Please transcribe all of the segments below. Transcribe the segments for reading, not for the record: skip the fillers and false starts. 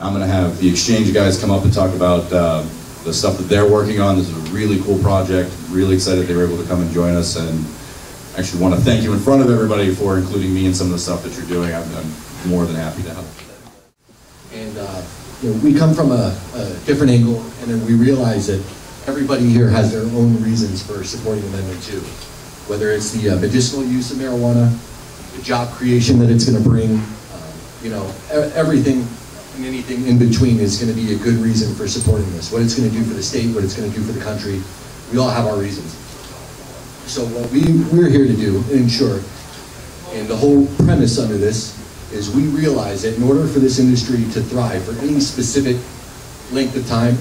I'm going to have the exchange guys come up and talk about the stuff that they're working on. This is a really cool project. Really excited they were able to come and join us, and actually want to thank you in front of everybody for including me in some of the stuff that you're doing. I'm more than happy to help. And you know, we come from a different angle, and then we realize that everybody here has their own reasons for supporting Amendment 2. Whether it's the medicinal use of marijuana, the job creation that it's going to bring, you know, everything and anything in between is going to be a good reason for supporting this. What it's going to do for the state, what it's going to do for the country, we all have our reasons. So what we're here to do, in short, and the whole premise under this, is we realize that in order for this industry to thrive for any specific length of time,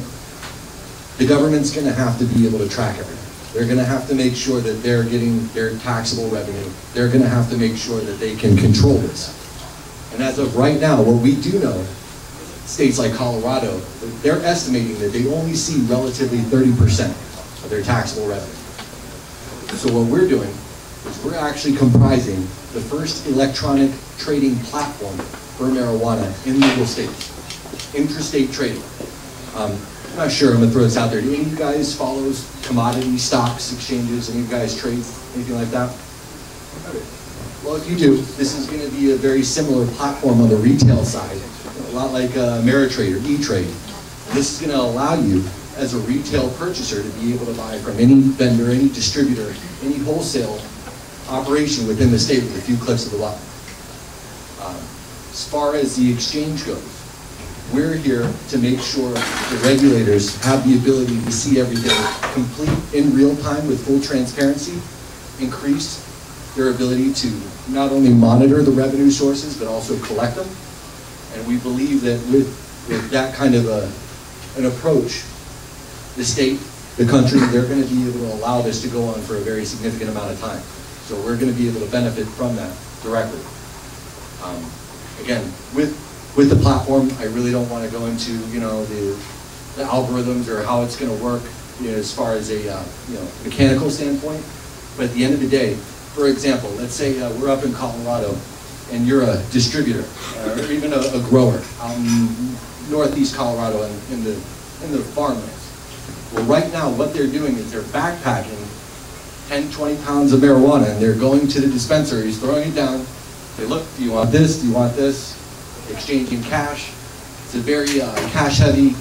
the government's going to have to be able to track everything. They're going to have to make sure that they're getting their taxable revenue. They're going to have to make sure that they can control this. And as of right now, what we do know, states like Colorado, they're estimating that they only see relatively 30% of their taxable revenue. So what we're doing is we're actually comprising the first electronic trading platform for marijuana in legal states, intrastate trading. I'm not sure, I'm going to throw this out there. Do any of you guys follow commodity stocks, exchanges? Any of you guys trade, anything like that? Well, if you do, this is going to be a very similar platform on the retail side, a lot like Ameritrade or E-Trade. This is going to allow you, as a retail purchaser, to be able to buy from any vendor, any distributor, any wholesale operation within the state with a few clicks of the button. As far as the exchange goes, we're here to make sure the regulators have the ability to see everything complete in real time with full transparency, increase their ability to not only monitor the revenue sources but also collect them. And we believe that with that kind of an approach, the state, the country, they're going to be able to allow this to go on for a very significant amount of time. So we're going to be able to benefit from that directly. Again, with the platform, I really don't want to go into, you know, the algorithms or how it's going to work, you know, as far as a you know, mechanical standpoint. But at the end of the day, for example, let's say we're up in Colorado and you're a distributor or even a grower out in northeast Colorado in the farmlands. Well, right now what they're doing is they're backpacking 10, 20 pounds of marijuana, and they're going to the dispensaries, throwing it down. They look, do you want this? Do you want this? Exchanging cash. It's a very cash-heavy,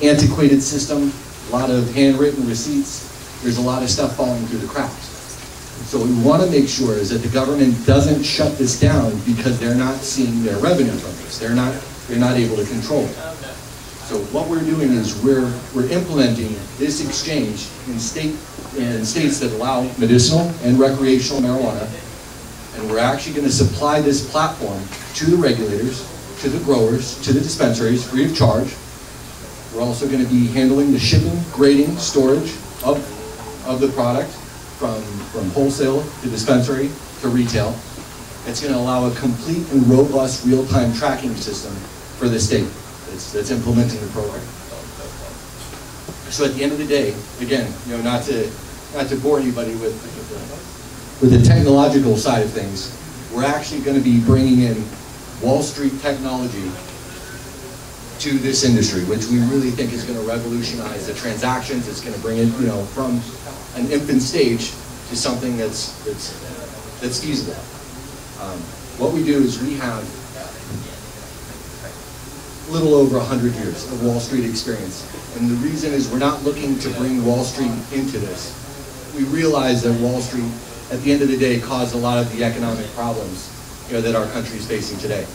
antiquated system. A lot of handwritten receipts. There's a lot of stuff falling through the cracks. So what we want to make sure is that the government doesn't shut this down because they're not seeing their revenue from this. They're not able to control it. So what we're doing is we're implementing this exchange in states that allow medicinal and recreational marijuana, and we're actually going to supply this platform to the regulators, to the growers, to the dispensaries, free of charge. We're also going to be handling the shipping, grading, storage of the product from wholesale to dispensary to retail. It's going to allow a complete and robust real-time tracking system for the state that's implementing the program. So at the end of the day, again, you know, not to bore anybody with the technological side of things, we're actually going to be bringing in Wall Street technology to this industry, which we really think is going to revolutionize the transactions. It's going to bring it, you know, from an infant stage to something that's feasible. What we do is we have a little over 100 years of Wall Street experience. And the reason is we're not looking to bring Wall Street into this. We realize that Wall Street, at the end of the day, caused a lot of the economic problems, you know, that our country is facing today.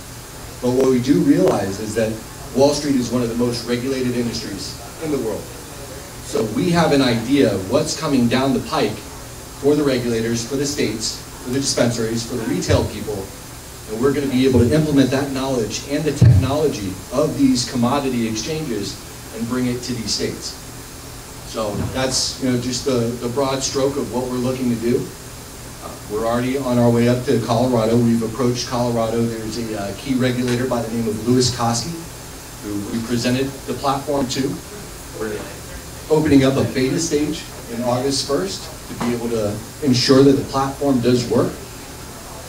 But what we do realize is that Wall Street is one of the most regulated industries in the world. So we have an idea of what's coming down the pike for the regulators, for the states, for the dispensaries, for the retail people, and we're going to be able to implement that knowledge and the technology of these commodity exchanges and bring it to these states. So that's, you know, just the broad stroke of what we're looking to do. We're already on our way up to Colorado. We've approached Colorado. There's a key regulator by the name of Louis Koski, who we presented the platform to. We're opening up a beta stage in August 1st to be able to ensure that the platform does work.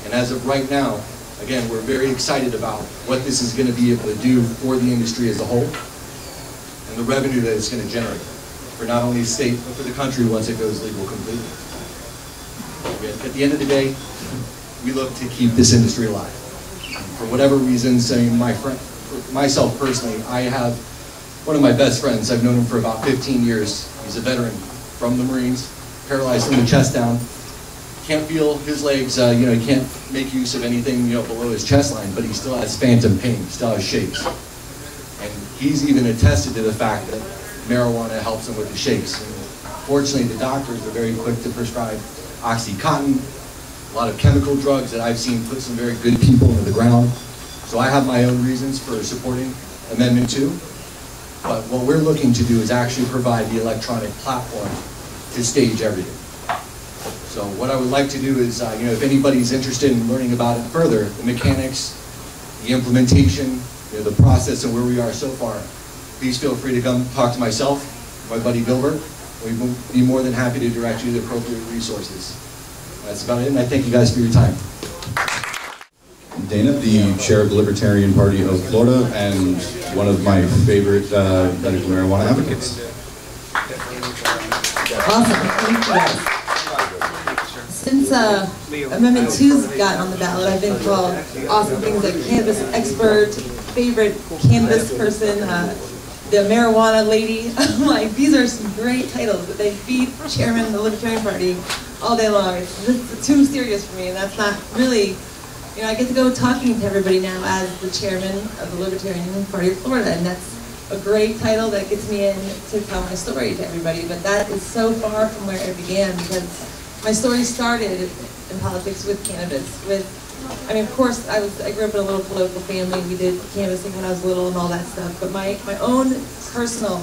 And as of right now, Again, we're very excited about what this is going to be able to do for the industry as a whole and the revenue that it's going to generate for not only the state, but for the country once it goes legal completely. At the end of the day, we look to keep this industry alive. For whatever reasons, I mean, myself personally, I have one of my best friends. I've known him for about 15 years. He's a veteran from the Marines, paralyzed from the chest down. Can't feel his legs, he can't make use of anything, below his chest line, but he still has phantom pain, still has shakes. And he's even attested to the fact that marijuana helps him with the shakes. And fortunately, the doctors are very quick to prescribe OxyContin, a lot of chemical drugs that I've seen put some very good people into the ground. So I have my own reasons for supporting Amendment 2. But what we're looking to do is actually provide the electronic platform to stage everything. So what I would like to do is, if anybody's interested in learning about it further, the mechanics, the implementation, the process and where we are so far, please feel free to come talk to myself, my buddy Gilbert. We will be more than happy to direct you to the appropriate resources. That's about it, and I thank you guys for your time. Dana, the chair of the Libertarian Party of Florida and one of my favorite medical marijuana advocates. Awesome, thank you guys. Since Amendment 2's gotten on the ballot, I've been called awesome things like cannabis expert, favorite cannabis person, the marijuana lady. I'm like, these are some great titles, but they feed chairman of the Libertarian Party all day long. It's too serious for me, and that's not really, I get to go talking to everybody now as the chairman of the Libertarian Party of Florida, and that's a great title that gets me in to tell my story to everybody, but that is so far from where it began, because my story started in politics with cannabis. Of course, I grew up in a little political family. We did canvassing when I was little and all that stuff. But my own personal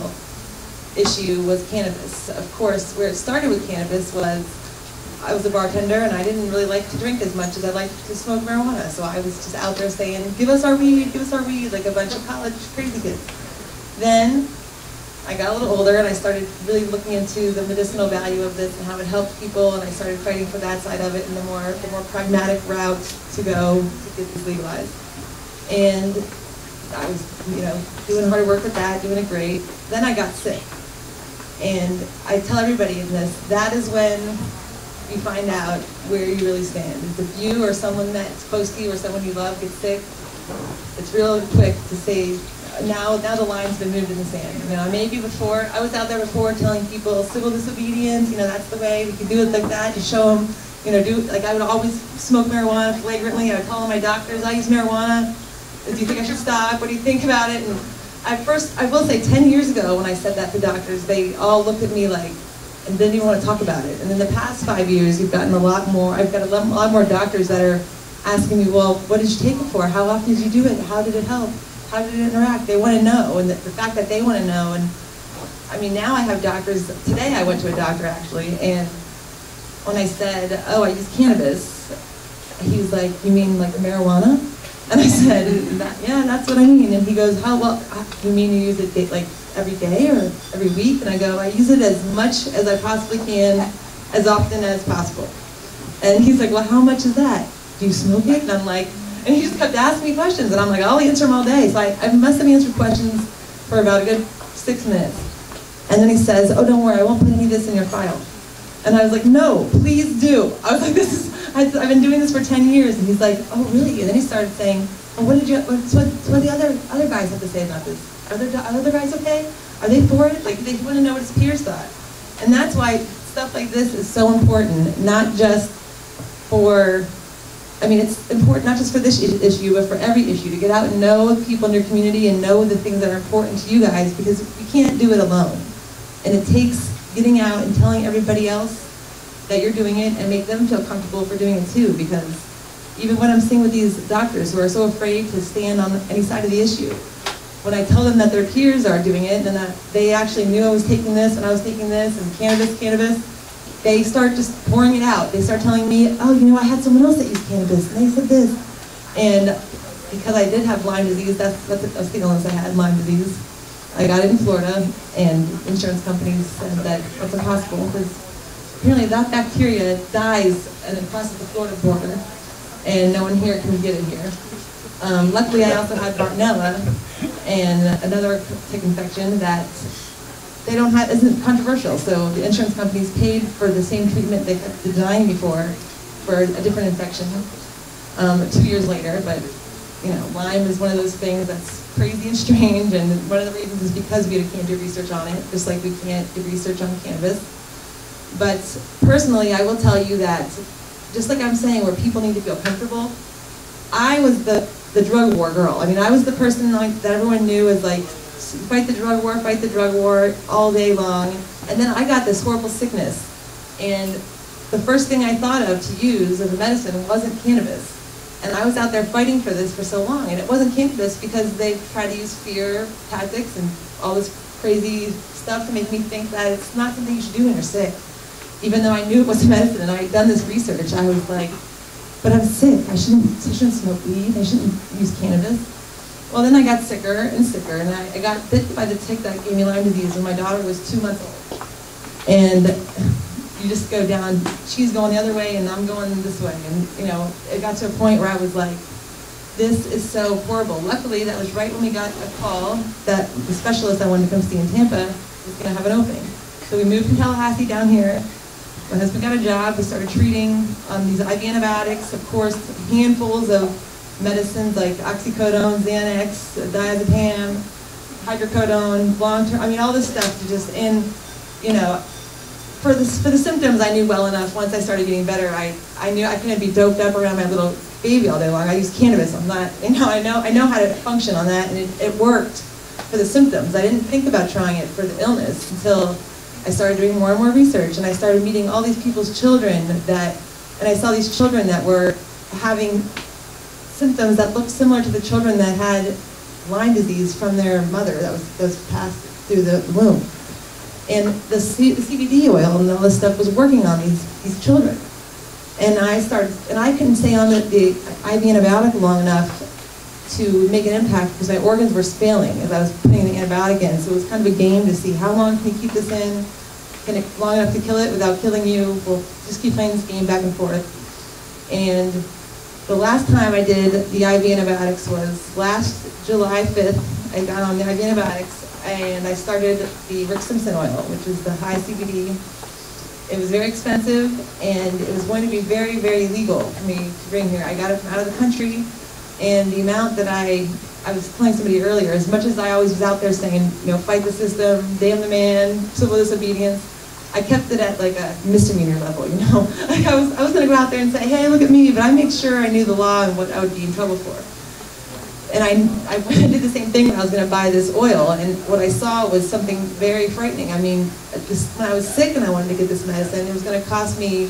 issue was cannabis. Of course, where it started with cannabis was I was a bartender and I didn't really like to drink as much as I liked to smoke marijuana. So I was just out there saying, "Give us our weed, give us our weed," like a bunch of college crazy kids. Then I got a little older and I started really looking into the medicinal value of this and how it helped people, and I started fighting for that side of it and the more pragmatic route to go to get this legalized. And I was, doing hard work with that, doing it great. Then I got sick. And I tell everybody in this, that is when you find out where you really stand. If you or someone that's close to you or someone you love gets sick, it's real quick to say, now the line's been moved in the sand. Maybe before, I was out there before telling people civil disobedience, that's the way, we could do it like that, just show them, I would always smoke marijuana flagrantly. I would call my doctors, I use marijuana, do you think I should stop, what do you think about it? And at first, I will say 10 years ago when I said that to doctors, they all looked at me like, and didn't even want to talk about it. And in the past 5 years, I've got a lot more doctors that are asking me, well, what did you take it for? How often did you do it? How did it help? How did it interact? They want to know, and the fact that they want to know, and now I have doctors. Today I went to a doctor actually, and when I said, "Oh, I use cannabis," he was like, "You mean like the marijuana?" And I said, "Yeah, that's what I mean." And he goes, "How well? You mean you use it like every day or every week?" And I go, "I use it as much as I possibly can, as often as possible." And he's like, "Well, how much is that? Do you smoke it?" And I'm like. And he just kept asking me questions, and I'm like, I'll answer them all day. So I must have answered questions for about a good 6 minutes. And then he says, "Oh, don't worry, I won't put any of this in your file." And I was like, "No, please do." I was like, I've been doing this for 10 years. And he's like, "Oh, really?" And then he started saying, "Well, what do the other guys have to say about this? Are the other guys okay? Are they for it?" Like, they want to know what his peers thought. And that's why stuff like this is so important, not just for, it's important not just for this issue, but for every issue, to get out and know people in your community and know the things that are important to you guys, because you can't do it alone. And it takes getting out and telling everybody else that you're doing it and make them feel comfortable for doing it too, because even when I'm seeing with these doctors who are so afraid to stand on any side of the issue, when I tell them that their peers are doing it and that they actually knew I was taking this and I was taking this and cannabis, they start just pouring it out. They start telling me, "Oh, I had someone else that used cannabis, and they said this." And because I did have Lyme disease, that's the illness I had, Lyme disease. I got it in Florida, and insurance companies said that it's impossible, because apparently that bacteria dies and it crosses the Florida border. and no one here can get it here. Luckily, I also had Bartonella and another tick infection that they don't have, isn't controversial. So the insurance companies paid for the same treatment they kept denying before for a different infection 2 years later. But you know, Lyme is one of those things that's crazy and strange, and one of the reasons is because we can't do research on it, just like we can't do research on cannabis. But personally, I will tell you that, just like I'm saying, where people need to feel comfortable, I was the drug war girl. I mean, I was the person like that everyone knew as like, fight the drug war all day long. And then I got this horrible sickness, and the first thing I thought of to use as a medicine wasn't cannabis. And I was out there fighting for this for so long, and it wasn't cannabis because they tried to use fear tactics and all this crazy stuff to make me think that it's not something you should do when you're sick. Even though I knew it was a medicine and I had done this research, I was like, but I'm sick, I shouldn't smoke weed, I shouldn't use cannabis. Well, then I got sicker and sicker, and I got bit by the tick that gave me Lyme disease when my daughter was 2 months old. And you just go down, she's going the other way and I'm going this way. And you know, it got to a point where I was like, this is so horrible. Luckily, that was right when we got a call that the specialist I wanted to come see in Tampa was going to have an opening. So we moved from Tallahassee down here. My husband got a job. We started treating these IV antibiotics, of course, handfuls of medicines like oxycodone, Xanax, diazepam, hydrocodone, long-term, I mean, all this stuff to just, and, you know, for the symptoms, I knew well enough. Once I started getting better, I knew I couldn't be doped up around my little baby all day long. I used cannabis. I'm not, you know, I know how to function on that, and it worked for the symptoms. I didn't think about trying it for the illness until I started doing more and more research, and I started meeting all these people's children and I saw these children that were having symptoms that looked similar to the children that had Lyme disease from their mother that was passed through the womb. And the CBD oil and all this stuff was working on these children. And I couldn't stay on the IV antibiotic long enough to make an impact because my organs were failing as I was putting the antibiotic in. So it was kind of a game to see how long can you keep this in? Can it long enough to kill it without killing you? We'll just keep playing this game back and forth. And the last time I did the IV antibiotics was last July 5th. I got on the IV antibiotics and I started the Rick Simpson oil, which is the high CBD. It was very expensive and it was going to be very, very legal for me to bring here. I got it from out of the country, and the amount that I was telling somebody earlier, as much as I always was out there saying, you know, fight the system, damn the man, civil disobedience, I kept it at like a misdemeanor level, you know. Like I was going to go out there and say, hey, look at me, but I made sure I knew the law and what I would be in trouble for. And I did the same thing when I was going to buy this oil, and what I saw was something very frightening. I mean, when I was sick and I wanted to get this medicine, it was going to cost me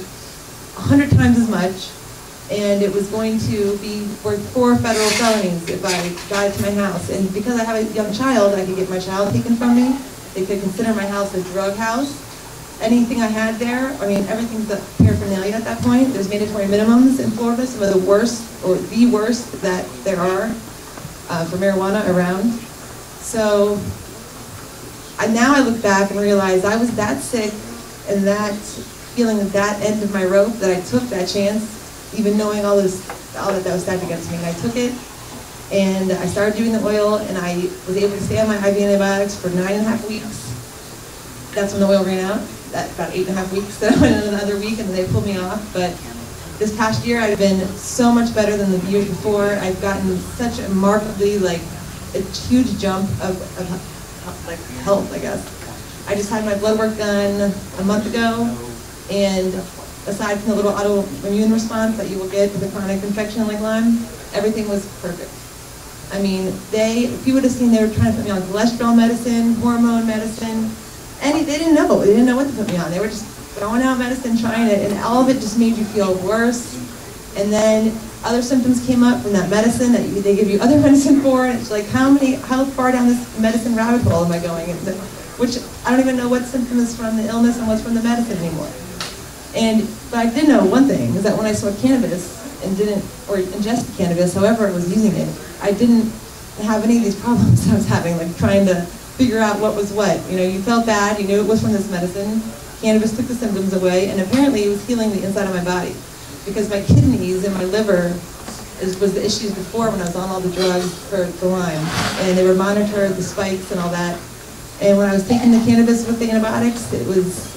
100 times as much, and it was going to be worth 4 federal felonies if I got it to my house. And because I have a young child, I could get my child taken from me. They could consider my house a drug house. Anything I had there, I mean, everything's the paraphernalia at that point. There's mandatory minimums in Florida, some of the worst, or the worst that there are for marijuana around. So now I look back and realize I was that sick and that feeling at that end of my rope that I took that chance, even knowing all that was stacked against me. And I took it, and I started doing the oil, and I was able to stay on my IV antibiotics for 9.5 weeks. That's when the oil ran out. That about 8.5 weeks. Then I went in another week, and then they pulled me off. But this past year, I've been so much better than the years before. I've gotten such a markedly, like, a huge jump of like health, I guess. I just had my blood work done a month ago, and aside from the little autoimmune response that you will get with a chronic infection like Lyme, everything was perfect. I mean, if you would have seen, they were trying to put me on cholesterol medicine, hormone medicine, and they didn't know. They didn't know what to put me on. They were just throwing out medicine, trying it, and all of it just made you feel worse. And then other symptoms came up from that medicine that they give you other medicine for, and it's like, how far down this medicine rabbit hole am I going? Which I don't even know what symptom is from the illness and what's from the medicine anymore. But I did know one thing, is that when I smoked cannabis or ingested cannabis, however I was using it, I didn't have any of these problems I was having, like trying to figure out what was what. You know, you felt bad, you knew it was from this medicine, cannabis took the symptoms away, and apparently it was healing the inside of my body. because my kidneys and my liver was the issues before when I was on all the drugs for Lyme. And they were monitored, the spikes and all that. And when I was taking the cannabis with the antibiotics, it was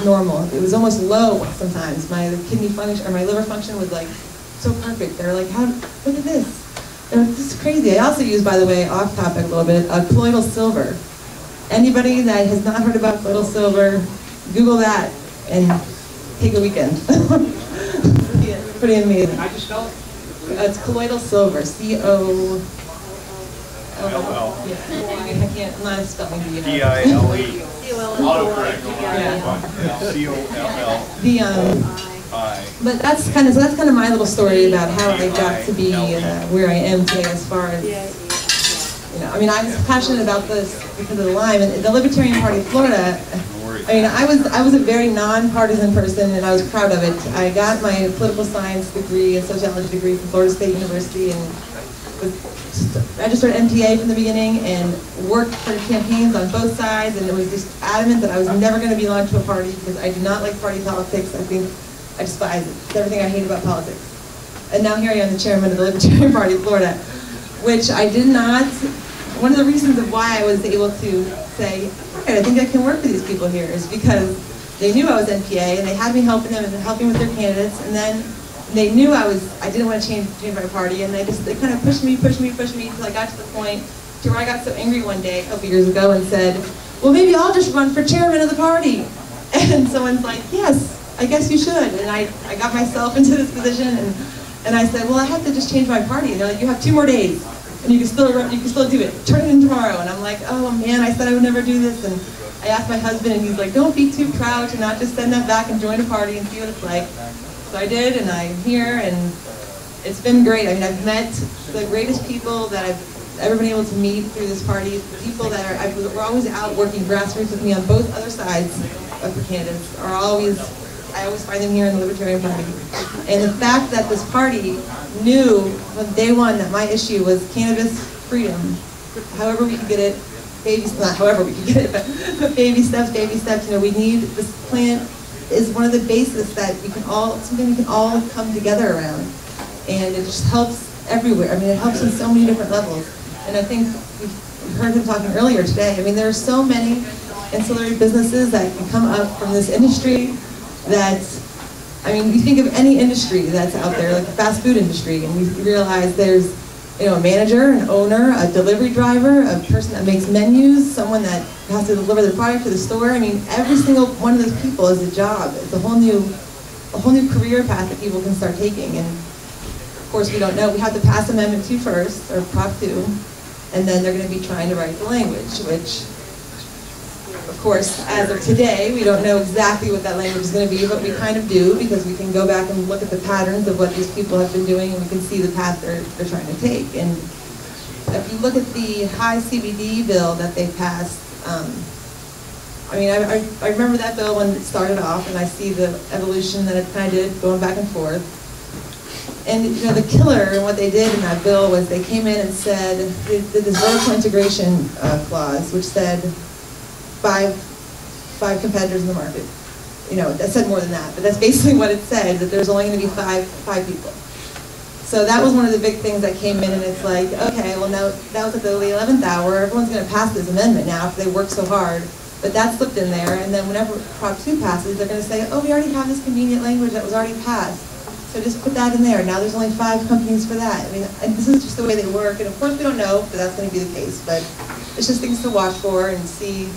normal. It was almost low sometimes. My kidney function, or my liver function was like so perfect. They were like, look at this. This is crazy. I also use, by the way, off topic a little bit, colloidal silver. Anybody that has not heard about colloidal silver, Google that and take a weekend. Yeah, it's pretty amazing. How'd you spell it? It's colloidal silver, C-O... L-L. Yeah, I can't, I'm not a spelling bee. D-I-L-E. Autocorrect. C-O-L-L-I. But that's kind of my little story about how I got to be where I am today, as far as, you know, I mean, I was passionate about this because of the Lyme, and the Libertarian Party of Florida. I mean, I was a very non-partisan person, and I was proud of it. I got my political science degree and sociology degree from Florida State University, and was registered MTA from the beginning, and worked for the campaigns on both sides, and it was just adamant that I was never going to belong to a party because I do not like party politics. I think I despise it. It's everything I hate about politics. And now here I am, the chairman of the Libertarian Party of Florida, which I did not. One of the reasons of why I was able to say, all right, I think I can work with these people here is because they knew I was NPA, and they had me helping them and helping with their candidates, and then they knew I didn't want to change my party, and they kind of pushed me until I got to the point to where I got so angry one day a couple years ago and said, well, maybe I'll just run for chairman of the party. And someone's like, yes, I guess you should. And I got myself into this position, and I said, well, I have to just change my party. And they're like, you have 2 more days, and you can still do it. Turn it in tomorrow. And I'm like, oh man, I said I would never do this. And I asked my husband, and he's like, don't be too proud to not just send that back and join a party and see what it's like. So I did, and I'm here, and it's been great. I mean, I've met the greatest people that I've ever been able to meet through this party. People that we're always out working grassroots with me on both other sides of the candidates. I always find them here in the Libertarian Party. And the fact that this party knew from day one that my issue was cannabis freedom, however we could get it, not however we could get it, but baby steps, you know, we need this plant is one of the bases that something we can all come together around. And it just helps everywhere. I mean, it helps on so many different levels. And I think we've heard him talking earlier today. I mean, there are so many ancillary businesses that can come up from this industry that, I mean, you think of any industry that's out there, like the fast food industry, and you realize there's, you know, a manager, an owner, a delivery driver, a person that makes menus, someone that has to deliver their product to the store. I mean, every single one of those people is a job. It's a whole new career path that people can start taking. And of course, we don't know. We have to pass Amendment 2 first, or Prop 2, and then they're going to be trying to write the language, which, of course, as of today, we don't know exactly what that language is going to be, but we kind of do, because we can go back and look at the patterns of what these people have been doing, and we can see the path they're trying to take. And if you look at the high CBD bill that they passed, I mean, I remember that bill when it started off, and I see the evolution that it kind of did, going back and forth. And you know, the killer in what they did in that bill was they came in and said, they did this vertical integration clause, which said five competitors in the market. You know, that said more than that, but that's basically what it said, that there's only going to be five people. So that was one of the big things that came in, and it's like, okay, well now, that was at the 11th hour, everyone's going to pass this amendment now after they worked so hard, but that slipped in there, and then whenever Prop 2 passes, they're going to say, oh, we already have this convenient language that was already passed, so just put that in there. Now there's only 5 companies for that. I mean, and this is just the way they work, and of course we don't know if that's going to be the case, but it's just things to watch for and see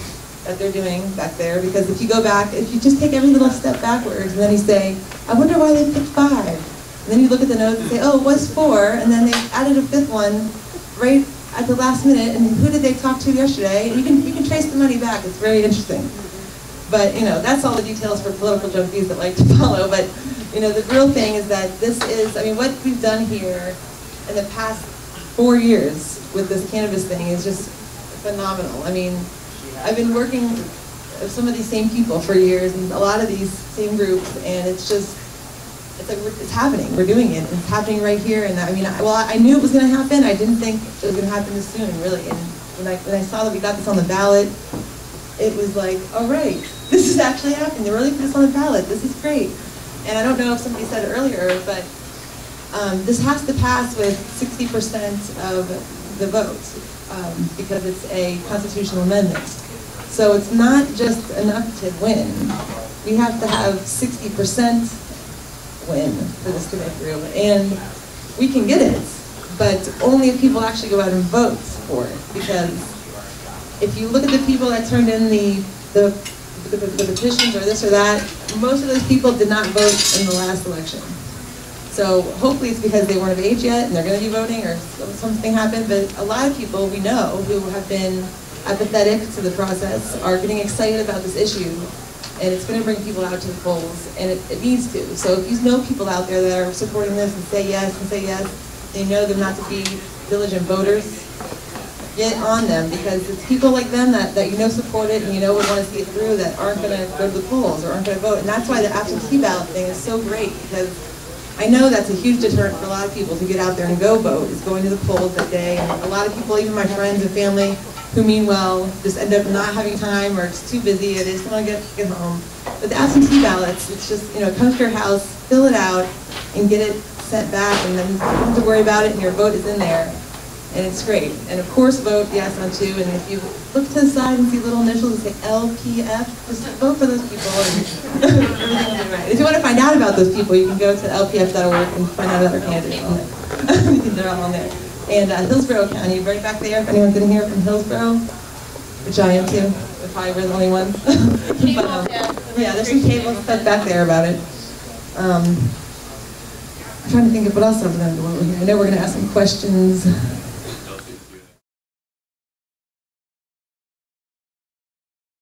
that they're doing back there, because if you go back, if you just take every little step backwards, and then you say, I wonder why they picked 5. And then you look at the notes and say, oh, it was 4, and then they added a 5th one right at the last minute, and who did they talk to yesterday? And you can trace the money back. It's very interesting. But, you know, that's all the details for political junkies that like to follow. But, you know, the real thing is that this is, I mean, what we've done here in the past 4 years with this cannabis thing is just phenomenal. I mean, I've been working with some of these same people for years, and a lot of these same groups, and it's just, it's happening. We're doing it. It's happening right here. And I mean, I knew it was going to happen. I didn't think it was going to happen this soon, really. And when I saw that we got this on the ballot, it was like, all right, this is actually happening. They really put this on the ballot. This is great. And I don't know if somebody said it earlier, but this has to pass with 60% of the vote because it's a constitutional amendment. So it's not just enough to win. We have to have 60% win for this to go through. And we can get it, but only if people actually go out and vote for it. Because if you look at the people that turned in the petitions or this or that, most of those people did not vote in the last election. So hopefully it's because they weren't of age yet and they're going to be voting or something happened, but a lot of people we know who have been apathetic to the process are getting excited about this issue, and it's going to bring people out to the polls, and it needs to. So if you know people out there that are supporting this and say yes, they know them not to be diligent voters, get on them, because it's people like them that you know support it and you know would want to see it through that aren't going to go to the polls or aren't going to vote. And that's why the absentee ballot thing is so great, because I know that's a huge deterrent for a lot of people to get out there and go vote, is going to the polls that day. And a lot of people, even my friends and family, who mean well, just end up not having time or it's too busy and they just want to get home. But the absentee ballots, it's just, come to your house, fill it out, and get it sent back, and then you don't have to worry about it, and your vote is in there. And it's great. And of course, vote yes on 2. And if you look to the side and see little initials that say LPF, just vote for those people. And everything will be right. If you want to find out about those people, you can go to lpf.org and find out about our candidates on there. They're all on there. And Hillsborough County, right back there. If anyone's in here from Hillsborough, which I am too. We're probably the only ones. But, yeah, there's some cable stuff back there about it. I'm trying to think of what else I'm going to do over here. I know we're going to ask some questions.